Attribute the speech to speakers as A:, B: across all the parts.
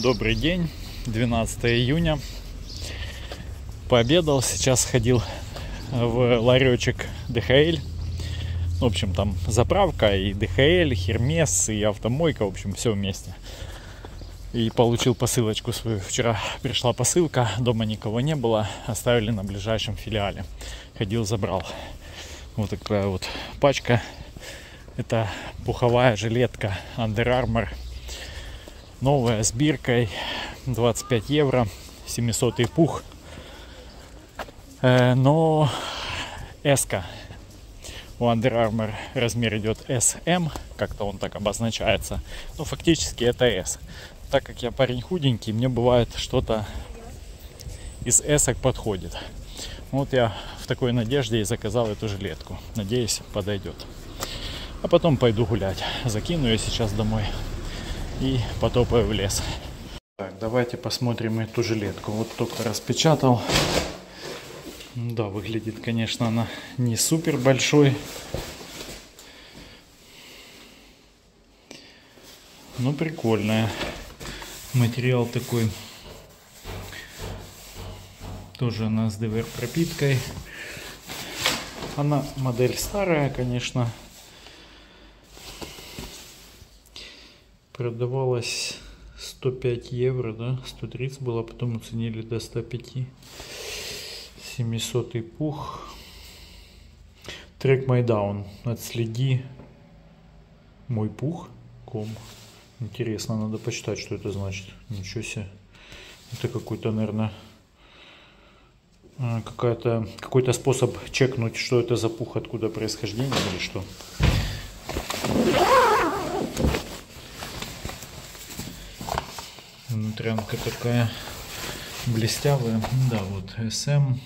A: Добрый день, 12 июня. Пообедал, сейчас ходил в ларечек ДХЛ. В общем, там заправка и ДХЛ, Хермес и автомойка, в общем, все вместе. И получил посылочку свою. Вчера пришла посылка, дома никого не было, оставили на ближайшем филиале. Ходил, забрал. Вот такая вот пачка. Это пуховая жилетка Under Armour. Новая, с биркой, 25 евро, 700-й пух. Но S-ка. У Under Armour размер идет SM, как-то он так обозначается. Но фактически это S. Так как я парень худенький, мне бывает что-то из S-ок подходит. Вот я в такой надежде и заказал эту жилетку. Надеюсь, подойдет. А потом пойду гулять. Закину ее сейчас домой и потопаю в лес. Так, давайте посмотрим эту жилетку. Вот только распечатал. Да, выглядит, конечно, она не супер большой. Но прикольная. Материал такой. Тоже она с ДВР пропиткой. Она модель старая, конечно. Продавалась 105 евро, да? 130 было, потом уценили до 105. 700-й пух. Track my down. Отследи мой пух. Ком. Интересно, надо почитать, что это значит. Ничего себе. Это какой-то, наверное, какой-то способ чекнуть, что это за пух, откуда происхождение или что. Внутрянка такая блестявая. Да, вот СМПЧ.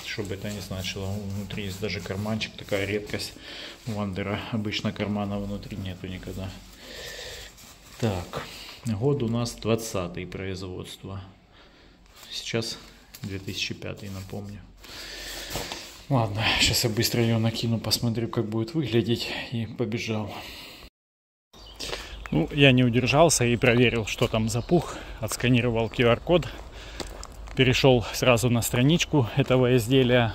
A: Что бы это ни значило. Внутри есть даже карманчик. Такая редкость у Андера. Обычно кармана внутри нету никогда. Так. Год у нас 20-й производства. Сейчас 2005, напомню. Ладно, сейчас я быстро ее накину, посмотрю, как будет выглядеть. И побежал. Ну, я не удержался и проверил, что там за пух. Отсканировал QR-код. Перешел сразу на страничку этого изделия.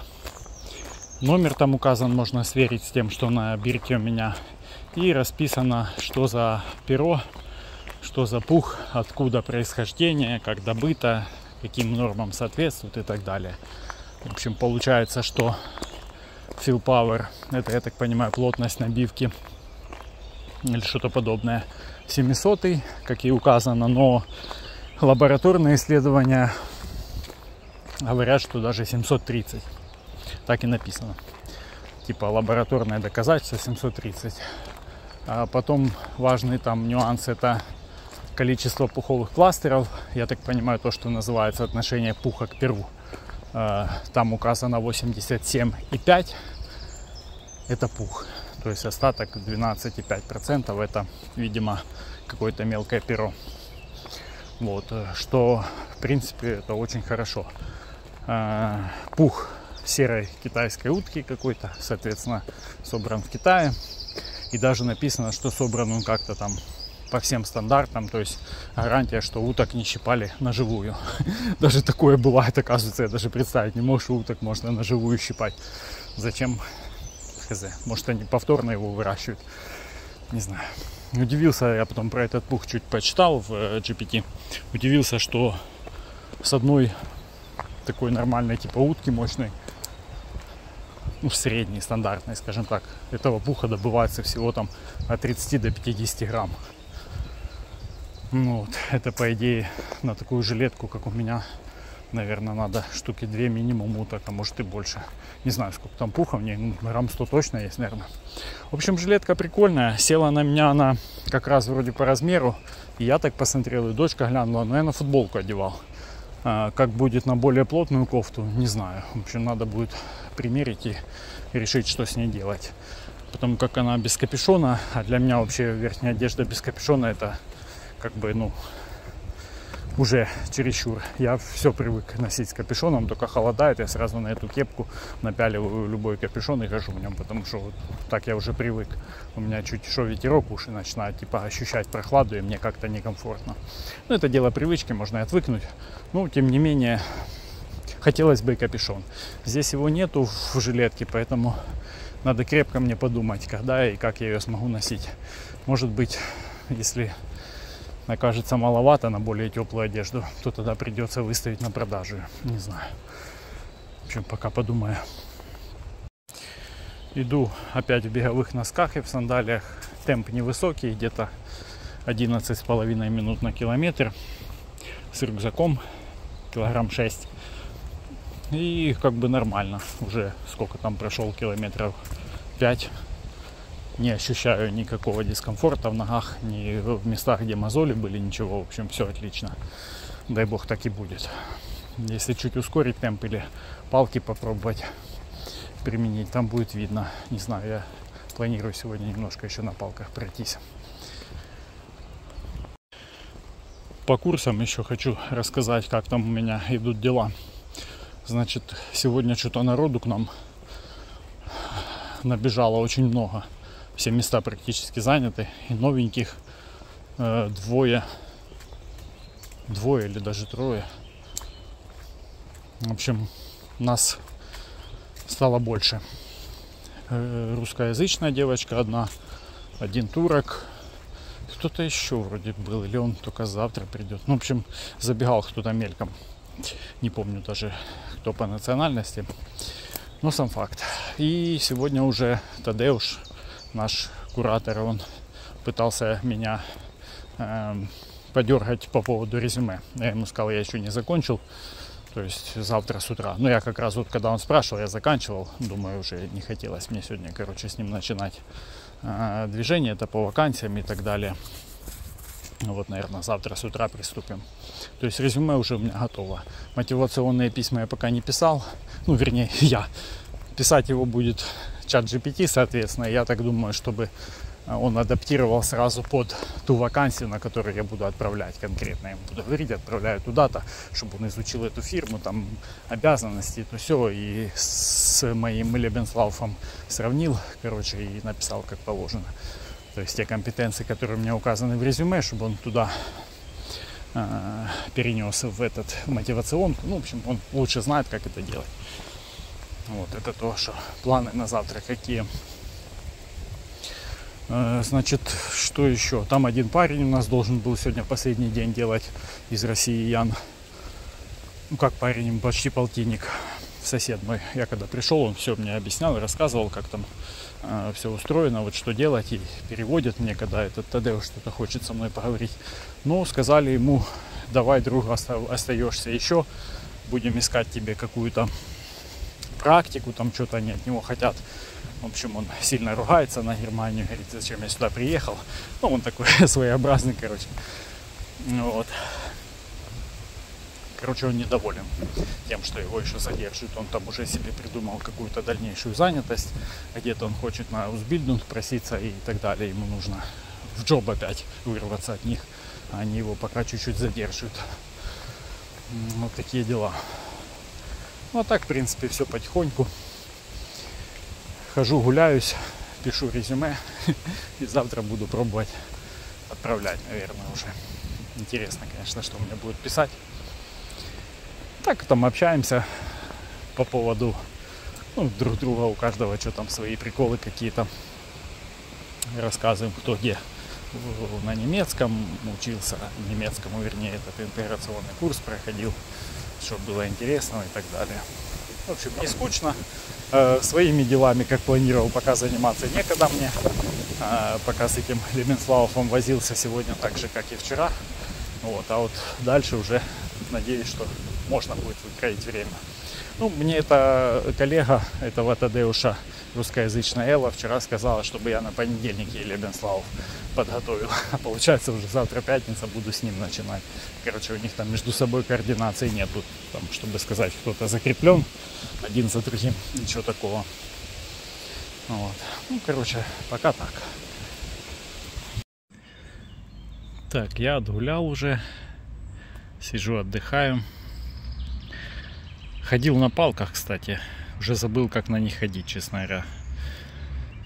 A: Номер там указан, можно сверить с тем, что на бирке у меня. И расписано, что за перо, что за пух, откуда происхождение, как добыто, каким нормам соответствует и так далее. В общем, получается, что Fill Power, это, я так понимаю, плотность набивки или что-то подобное, 700-й, как и указано, но лабораторные исследования говорят, что даже 730. Так и написано. Типа лабораторное доказательство 730. А потом важный там нюанс — это количество пуховых кластеров. Я так понимаю, то, что называется отношение пуха к перу. Там указано 87,5. Это пух. То есть остаток 12,5% это, видимо, какое-то мелкое перо. Вот, что, в принципе, это очень хорошо. Пух серой китайской утки какой-то, соответственно, собран в Китае. И даже написано, что собран он как-то там по всем стандартам. То есть гарантия, что уток не щипали наживую. Даже такое бывает, оказывается. Я даже представить не мог, что уток можно наживую щипать. Зачем? Хз. Может, они повторно его выращивают. Не знаю. Удивился, я потом про этот пух чуть почитал в GPT. Удивился, что с одной такой нормальной типа утки мощной, ну, средней, стандартной, скажем так, этого пуха добывается всего там от 30 до 50 грамм. Ну, вот, это, по идее, на такую жилетку, как у меня, наверное, надо штуки 2 минимум уток, а может и больше. Не знаю, сколько там пуха в ней, ну, грамм 100 точно есть, наверное. В общем, жилетка прикольная. Села на меня она как раз вроде по размеру. И я так посмотрел, и дочка глянула, но я на футболку одевал. Как будет на более плотную кофту, не знаю. В общем, надо будет примерить и решить, что с ней делать. Потому как она без капюшона, а для меня вообще верхняя одежда без капюшона — это как бы, ну, уже чересчур. Я все привык носить с капюшоном, только холодает, я сразу на эту кепку напяливаю любой капюшон и хожу в нем, потому что вот так я уже привык. У меня чуть шо ветерок, уши начинают типа ощущать прохладу, и мне как-то некомфортно. Но это дело привычки, можно и отвыкнуть. Но тем не менее, хотелось бы и капюшон. Здесь его нету в жилетке, поэтому надо крепко мне подумать, когда и как я ее смогу носить. Может быть, если окажется маловато на более теплую одежду, то тогда придется выставить на продажу. Не знаю. В общем, пока подумаю. Иду опять в беговых носках и в сандалиях. Темп невысокий, где-то 11,5 минут на километр. С рюкзаком, килограмм 6. И как бы нормально. Уже сколько там прошел, километров 5. Не ощущаю никакого дискомфорта в ногах, ни в местах, где мозоли были, ничего. В общем, все отлично. Дай бог, так и будет. Если чуть ускорить темп или палки попробовать применить, там будет видно. Не знаю, я планирую сегодня немножко еще на палках пройтись. По курсам еще хочу рассказать, как там у меня идут дела. Значит, сегодня что-то народу к нам набежало очень много. Все места практически заняты. И новеньких двое или даже трое. В общем, нас стало больше. Русскоязычная девочка одна, один турок. Кто-то еще вроде был, или он только завтра придет. Ну, в общем, забегал кто-то мельком. Не помню даже, кто по национальности. Но сам факт. И сегодня уже Тадеуш, наш куратор, он пытался меня подергать по поводу резюме. Я ему сказал, я еще не закончил, то есть завтра с утра. Но я как раз вот, когда он спрашивал, я заканчивал. Думаю, уже не хотелось мне сегодня, с ним начинать движение это по вакансиям и так далее. Вот, наверное, завтра с утра приступим. То есть резюме уже у меня готово. Мотивационные письма я пока не писал. Ну, вернее, я. Писать его будет чат GPT, соответственно. Я так думаю, чтобы он адаптировал сразу под ту вакансию, на которую я буду отправлять конкретно. Я ему буду говорить, отправляю туда-то, чтобы он изучил эту фирму, там обязанности, то все. И с моим Лебенслауфом сравнил, и написал как положено. То есть те компетенции, которые у меня указаны в резюме, чтобы он туда перенес в этот мотивационку. Ну, в общем, он лучше знает, как это делать. Вот, это то, что планы на завтра какие. Значит, что еще? Там один парень у нас должен был сегодня последний день делать из россиян. Ну, как парень, почти полтинник. Сосед мой. Я когда пришел, он все мне объяснял и рассказывал, как там все устроено, вот что делать, и переводит мне, когда этот Тадеуш что-то хочет со мной поговорить. Но сказали ему, давай, друг, остаешься еще, будем искать тебе какую-то практику, там что-то они от него хотят. В общем, он сильно ругается на Германию, говорит, зачем я сюда приехал. Ну, он такой своеобразный, Вот. Он недоволен тем, что его еще задерживают. Он там уже себе придумал какую-то дальнейшую занятость. Где-то он хочет на Ausbildung проситься и так далее. Ему нужно в джоб опять вырваться от них. А они его пока чуть-чуть задерживают. Вот такие дела. Ну, а так, в принципе, все потихоньку. Хожу, гуляюсь, пишу резюме. И завтра буду пробовать отправлять, наверное, уже. Интересно, конечно, что мне будут писать. Так там общаемся по поводу друг друга, у каждого что там свои приколы какие-то. Рассказываем, кто где на немецком учился, немецкому, вернее, этот интеграционный курс проходил, что было интересно и так далее. В общем, не скучно. Своими делами, как планировал, пока заниматься некогда мне. Пока с этим Лебенслауфом возился сегодня так же, как и вчера. Вот, а вот дальше уже надеюсь, что можно будет выкроить время. Ну, мне эта коллега этого Тадеуша, русскоязычная Элла, вчера сказала, чтобы я на понедельник ей Лебенслауф подготовил. А получается, уже завтра пятница, буду с ним начинать. У них там между собой координации нету, там, чтобы сказать, кто-то закреплен один за другим, ничего такого. Вот. Ну, пока так. Так, я отгулял уже Сижу, отдыхаю. Ходил на палках, кстати. Уже забыл, как на них ходить, честно говоря.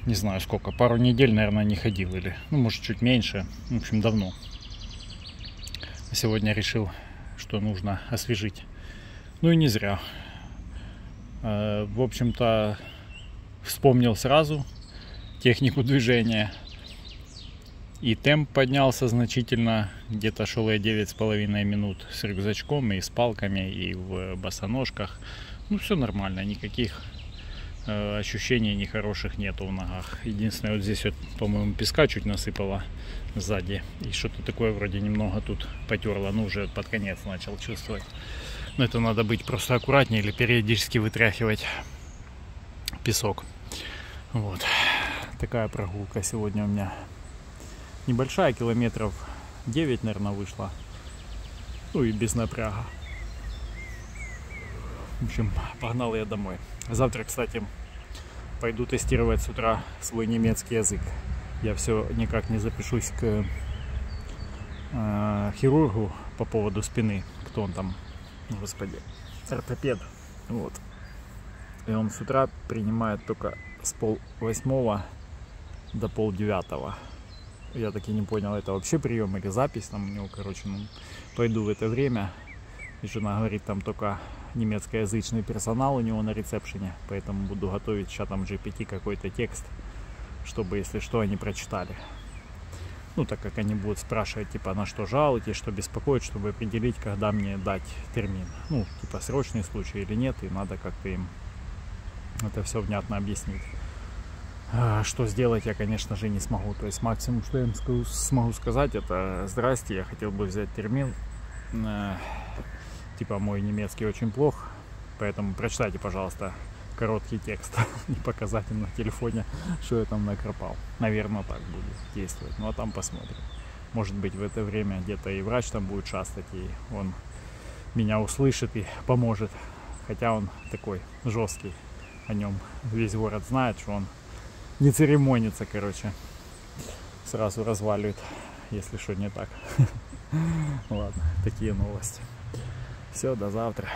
A: Не знаю сколько. Пару недель, наверное, не ходил. Или, ну, может, чуть меньше. В общем, давно. Сегодня решил, что нужно освежить. Ну и не зря. В общем-то, вспомнил сразу технику движения. И темп поднялся значительно. Где-то шел я 9,5 минут с рюкзачком и с палками, и в босоножках. Ну, все нормально, никаких ощущений нехороших нету в ногах. Единственное, вот здесь вот, по-моему, песка чуть насыпало сзади. И что-то такое вроде немного тут потерло. Ну, уже под конец начал чувствовать. Но это надо быть просто аккуратнее или периодически вытряхивать песок. Вот. Такая прогулка сегодня у меня. Небольшая, километров 9, наверное, вышла. Ну и без напряга. В общем, погнал я домой. Завтра, кстати, пойду тестировать с утра свой немецкий язык. Я все никак не запишусь к хирургу по поводу спины. Кто он там? Господи, ортопед. Вот. И он с утра принимает только с 7:30 до 8:30. Я таки не понял, это вообще прием или запись там у него, короче, ну, пойду в это время. И жена говорит, там только немецкоязычный персонал у него на ресепшене, поэтому буду готовить сейчас там GPT какой-то текст, чтобы, если что, они прочитали. Ну, так как они будут спрашивать, типа, на что жалуетесь, что беспокоит, чтобы определить, когда мне дать термин. Ну, типа, срочный случай или нет, и надо как-то им это все внятно объяснить. Что сделать я, конечно же, не смогу. То есть максимум, что я им смогу сказать, это: здрасте, я хотел бы взять термин. Типа, мой немецкий очень плох, поэтому прочитайте, пожалуйста, короткий текст. Не показать им на телефоне, что я там накропал. Наверное, так будет действовать. Ну а там посмотрим. Может быть, в это время где-то и врач там будет шастать, и он меня услышит и поможет. Хотя он такой жесткий. О нем весь город знает, что он не церемонится, короче. Сразу разваливает, если что не так. Ладно, такие новости. Все, до завтра.